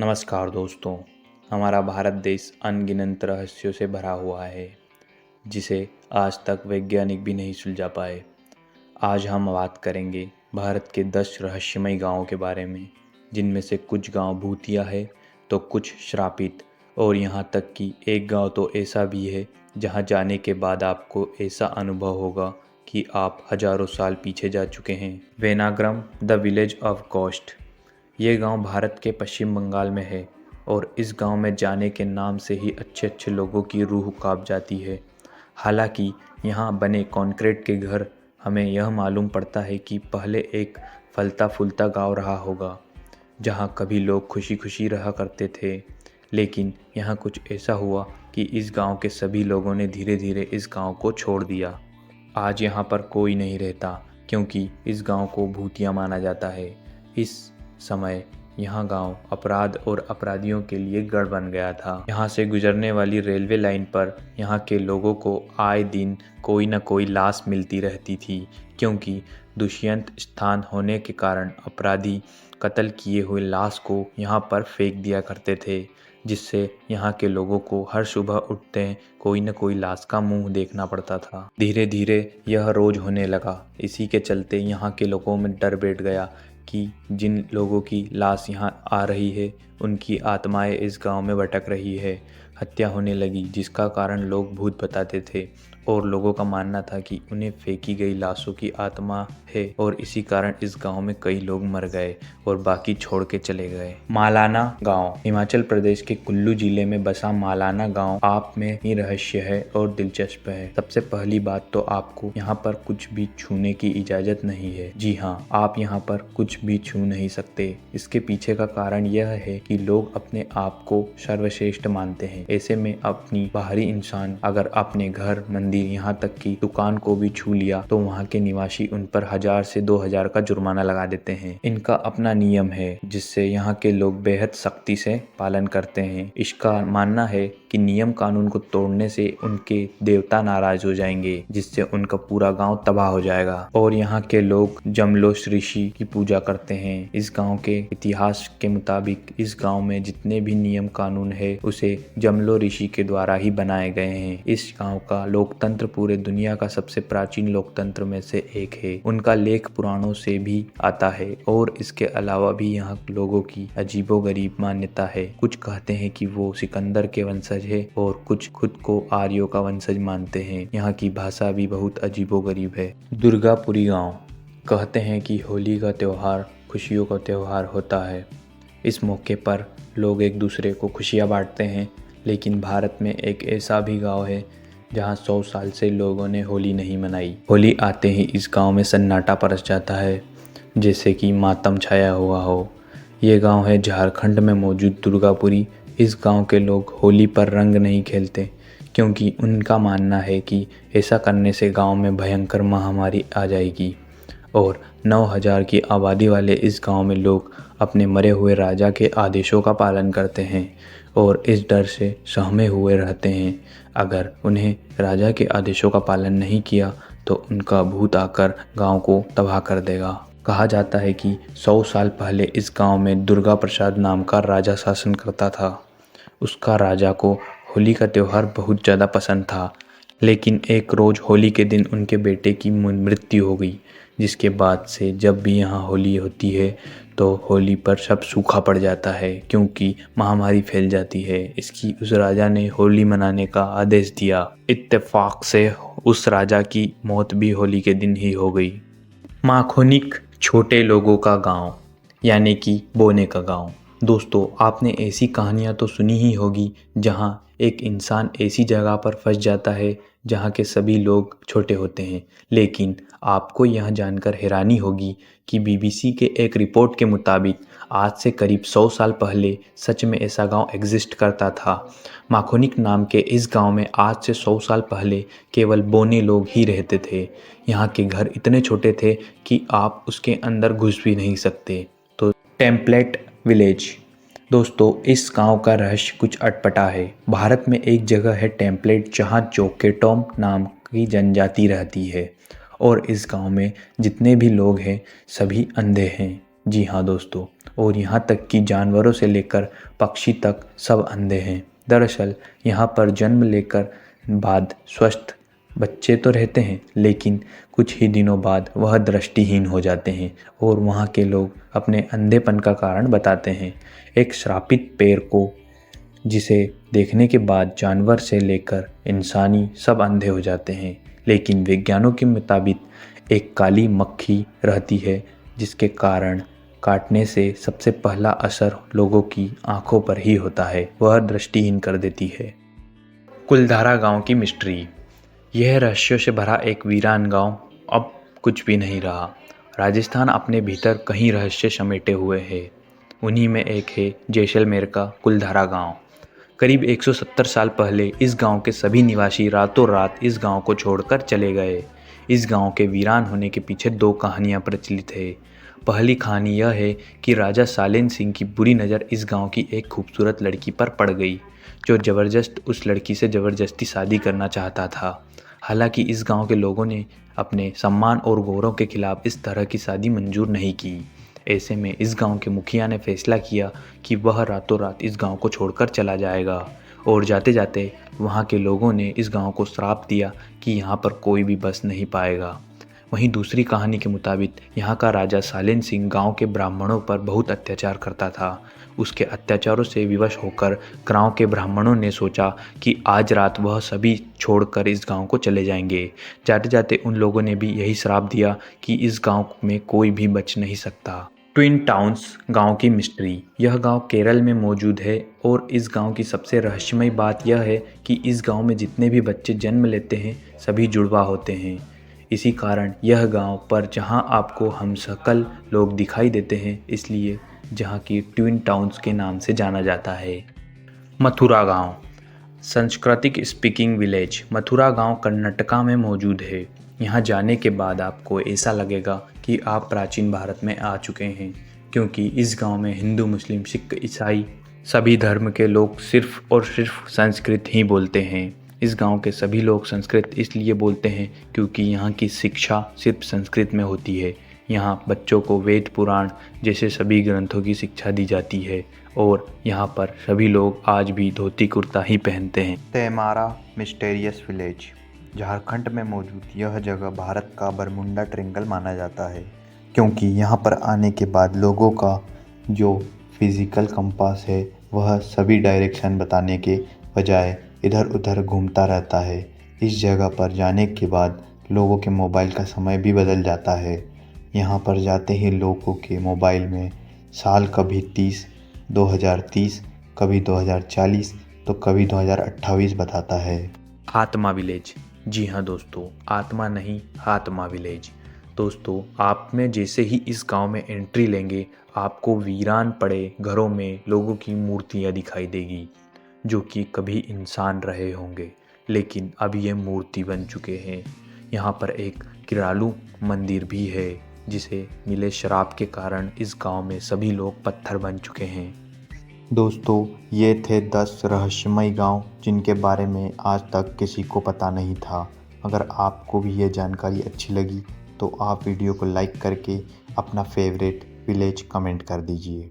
नमस्कार दोस्तों। हमारा भारत देश अनगिनत रहस्यों से भरा हुआ है जिसे आज तक वैज्ञानिक भी नहीं सुलझा पाए। आज हम बात करेंगे भारत के 10 रहस्यमय गांवों के बारे में, जिनमें से कुछ गांव भूतिया है तो कुछ श्रापित, और यहाँ तक कि एक गांव तो ऐसा भी है जहाँ जाने के बाद आपको ऐसा अनुभव होगा कि आप हजारों साल पीछे जा चुके हैं। वेनाग्रम द विलेज ऑफ घोस्ट। ये गांव भारत के पश्चिम बंगाल में है और इस गांव में जाने के नाम से ही अच्छे अच्छे लोगों की रूह कांप जाती है। हालांकि यहाँ बने कंक्रीट के घर हमें यह मालूम पड़ता है कि पहले एक फलता फूलता गांव रहा होगा जहाँ कभी लोग खुशी खुशी रहा करते थे। लेकिन यहाँ कुछ ऐसा हुआ कि इस गांव के सभी लोगों ने धीरे धीरे इस गांव को छोड़ दिया। आज यहाँ पर कोई नहीं रहता क्योंकि इस गांव को भूतिया माना जाता है। इस समय यह गांव अपराध और अपराधियों के लिए गढ़ बन गया था। यहाँ से गुजरने वाली रेलवे लाइन पर यहाँ के लोगों को आए दिन कोई न कोई लाश मिलती रहती थी, क्योंकि दुष्यंत स्थान होने के कारण अपराधी कत्ल किए हुए लाश को यहाँ पर फेंक दिया करते थे, जिससे यहाँ के लोगों को हर सुबह उठते कोई न कोई लाश का मुंह देखना पड़ता था। धीरे धीरे यह रोज होने लगा। इसी के चलते यहाँ के लोगों में डर बैठ गया कि जिन लोगों की लाश यहाँ आ रही है उनकी आत्माएं इस गांव में भटक रही है। हत्या होने लगी, जिसका कारण लोग भूत बताते थे और लोगों का मानना था कि उन्हें फेंकी गई लाशों की आत्मा है, और इसी कारण इस गांव में कई लोग मर गए और बाकी छोड़ के चले गए। मालाना गांव। हिमाचल प्रदेश के कुल्लू जिले में बसा मालाना गांव आप में ही रहस्य है और दिलचस्प है। सबसे पहली बात तो आपको यहाँ पर कुछ भी छूने की इजाजत नहीं है। जी हाँ, आप यहाँ पर कुछ भी छू नहीं सकते। इसके पीछे का कारण यह है कि लोग अपने आप को सर्वश्रेष्ठ मानते हैं। ऐसे में अपनी बाहरी इंसान अगर अपने घर, मंदिर, यहाँ तक कि दुकान को भी छू लिया तो वहाँ के निवासी उन पर 1000 से 2000 का जुर्माना लगा देते हैं। इनका अपना नियम है जिससे यहाँ के लोग बेहद सख्ती से पालन करते हैं। इसका मानना है कि नियम कानून को तोड़ने से उनके देवता नाराज हो जाएंगे, जिससे उनका पूरा गांव तबाह हो जाएगा। और यहाँ के लोग जमलोश ऋषि की पूजा करते हैं। इस गांव के इतिहास के मुताबिक इस गांव में जितने भी नियम कानून है उसे जमलो ऋषि के द्वारा ही बनाए गए हैं। इस गांव का लोकतंत्र पूरे दुनिया का सबसे प्राचीन लोकतंत्र में से एक है। उनका लेख पुराणों से भी आता है और इसके अलावा भी यहाँ लोगों की अजीबोगरीब मान्यता है। कुछ कहते हैं कि वो सिकंदर के वंशज है और कुछ खुद को आर्यों का वंशज मानते हैं। यहाँ की भाषा भी बहुत अजीबोगरीब है। दुर्गापुरी गांव। कहते हैं कि होली का त्योहार खुशियों का त्योहार होता है। इस मौके पर लोग एक दूसरे को खुशियाँ बांटते हैं, लेकिन भारत में एक ऐसा भी गांव है जहां 100 साल से लोगों ने होली नहीं मनाई। होली आते ही इस गांव में सन्नाटा परस जाता है, जैसे कि मातम छाया हुआ हो। ये गांव है झारखंड में मौजूद दुर्गापुरी। इस गांव के लोग होली पर रंग नहीं खेलते, क्योंकि उनका मानना है कि ऐसा करने से गांव में भयंकर महामारी आ जाएगी। और 9000 की आबादी वाले इस गांव में लोग अपने मरे हुए राजा के आदेशों का पालन करते हैं और इस डर से सहमे हुए रहते हैं। अगर उन्हें राजा के आदेशों का पालन नहीं किया तो उनका भूत आकर गांव को तबाह कर देगा। कहा जाता है कि 100 साल पहले इस गांव में दुर्गा प्रसाद नाम का राजा शासन करता था। उसका राजा को होली का त्यौहार बहुत ज़्यादा पसंद था, लेकिन एक रोज़ होली के दिन उनके बेटे की मृत्यु हो गई, जिसके बाद से जब भी यहाँ होली होती है तो होली पर सब सूखा पड़ जाता है, क्योंकि महामारी फैल जाती है। इसकी उस राजा ने होली मनाने का आदेश दिया। इत्तेफाक से उस राजा की मौत भी होली के दिन ही हो गई। माखोनिक छोटे लोगों का गांव, यानी कि बोने का गांव। दोस्तों, आपने ऐसी कहानियाँ तो सुनी ही होगी जहाँ एक इंसान ऐसी जगह पर फंस जाता है जहाँ के सभी लोग छोटे होते हैं। लेकिन आपको यह जानकर हैरानी होगी कि बीबीसी के एक रिपोर्ट के मुताबिक आज से करीब 100 साल पहले सच में ऐसा गांव एग्जिस्ट करता था। माखोनिक नाम के इस गांव में आज से 100 साल पहले केवल बोने लोग ही रहते थे। यहाँ के घर इतने छोटे थे कि आप उसके अंदर घुस भी नहीं सकते। तो टेम्पलेट विलेज। दोस्तों, इस गांव का रहस्य कुछ अटपटा है। भारत में एक जगह है टेम्पलेट, जहां चोकेटोम नाम की जनजाति रहती है और इस गांव में जितने भी लोग हैं सभी अंधे हैं। जी हाँ दोस्तों, और यहाँ तक कि जानवरों से लेकर पक्षी तक सब अंधे हैं। दरअसल यहाँ पर जन्म लेकर बाद स्वस्थ बच्चे तो रहते हैं, लेकिन कुछ ही दिनों बाद वह दृष्टिहीन हो जाते हैं और वहाँ के लोग अपने अंधेपन का कारण बताते हैं। एक श्रापित पैर को जिसे देखने के बाद जानवर से लेकर इंसानी सब अंधे हो जाते हैं। लेकिन विज्ञानों के मुताबिक एक काली मक्खी रहती है जिसके कारण काटने से सबसे पहला असर लोगों की आंखों पर ही होता है, वह दृष्टिहीन कर देती है। कुलधारा गांव की मिस्ट्री। यह रहस्यों से भरा एक वीरान गांव अब कुछ भी नहीं रहा। राजस्थान अपने भीतर कई रहस्य समेटे हुए है। उन्हीं में एक है जैसलमेर का कुलधारा गांव। करीब 170 साल पहले इस गांव के सभी निवासी रातों रात इस गांव को छोड़कर चले गए। इस गांव के वीरान होने के पीछे दो कहानियां प्रचलित है। पहली कहानी यह है कि राजा सालेन सिंह की बुरी नज़र इस गांव की एक खूबसूरत लड़की पर पड़ गई, जो उस लड़की से ज़बरदस्ती शादी करना चाहता था। हालांकि इस गांव के लोगों ने अपने सम्मान और गौरव के खिलाफ इस तरह की शादी मंजूर नहीं की। ऐसे में इस गांव के मुखिया ने फैसला किया कि वह रातों रात इस गांव को छोड़कर चला जाएगा, और जाते जाते वहां के लोगों ने इस गांव को श्राप दिया कि यहां पर कोई भी बस नहीं पाएगा। वहीं दूसरी कहानी के मुताबिक यहाँ का राजा सालेन सिंह गांव के ब्राह्मणों पर बहुत अत्याचार करता था। उसके अत्याचारों से विवश होकर गांव के ब्राह्मणों ने सोचा कि आज रात वह सभी छोड़कर इस गांव को चले जाएंगे। जाते जाते उन लोगों ने भी यही श्राप दिया कि इस गांव में कोई भी बच नहीं सकता। ट्विन टाउन्स गांव की मिस्ट्री। यह गांव केरल में मौजूद है और इस गांव की सबसे रहस्यमय बात यह है कि इस गांव में जितने भी बच्चे जन्म लेते हैं सभी जुड़वा होते हैं। इसी कारण यह गांव पर जहां आपको हमशक्ल लोग दिखाई देते हैं, इसलिए जहां की ट्विन टाउन्स के नाम से जाना जाता है। मथुरा गांव सांस्कृतिक स्पीकिंग विलेज। मथुरा गांव कर्नाटका में मौजूद है। यहां जाने के बाद आपको ऐसा लगेगा कि आप प्राचीन भारत में आ चुके हैं, क्योंकि इस गांव में हिंदू, मुस्लिम, सिख, ईसाई सभी धर्म के लोग सिर्फ और सिर्फ संस्कृत ही बोलते हैं। इस गांव के सभी लोग संस्कृत इसलिए बोलते हैं क्योंकि यहाँ की शिक्षा सिर्फ संस्कृत में होती है। यहाँ बच्चों को वेद पुराण जैसे सभी ग्रंथों की शिक्षा दी जाती है और यहाँ पर सभी लोग आज भी धोती कुर्ता ही पहनते हैं। तेमारा मिस्टीरियस विलेज। झारखंड में मौजूद यह जगह भारत का बरमुंडा ट्रायंगल माना जाता है, क्योंकि यहाँ पर आने के बाद लोगों का जो फिजिकल कंपास है वह सभी डायरेक्शन बताने के बजाय इधर उधर घूमता रहता है। इस जगह पर जाने के बाद लोगों के मोबाइल का समय भी बदल जाता है। यहाँ पर जाते ही लोगों के मोबाइल में साल कभी 2030, कभी 2040 तो कभी 2028 बताता है। आत्मा विलेज। जी हाँ दोस्तों, आत्मा नहीं, आत्मा विलेज। दोस्तों, आप में जैसे ही इस गांव में एंट्री लेंगे, आपको वीरान पड़े घरों में लोगों की मूर्तियाँ दिखाई देगी, जो कि कभी इंसान रहे होंगे, लेकिन अब ये मूर्ति बन चुके हैं। यहाँ पर एक किरालू मंदिर भी है, जिसे मिले शराब के कारण इस गांव में सभी लोग पत्थर बन चुके हैं। दोस्तों, ये थे 10 रहस्यमय गांव जिनके बारे में आज तक किसी को पता नहीं था। अगर आपको भी ये जानकारी अच्छी लगी तो आप वीडियो को लाइक करके अपना फेवरेट विलेज कमेंट कर दीजिए।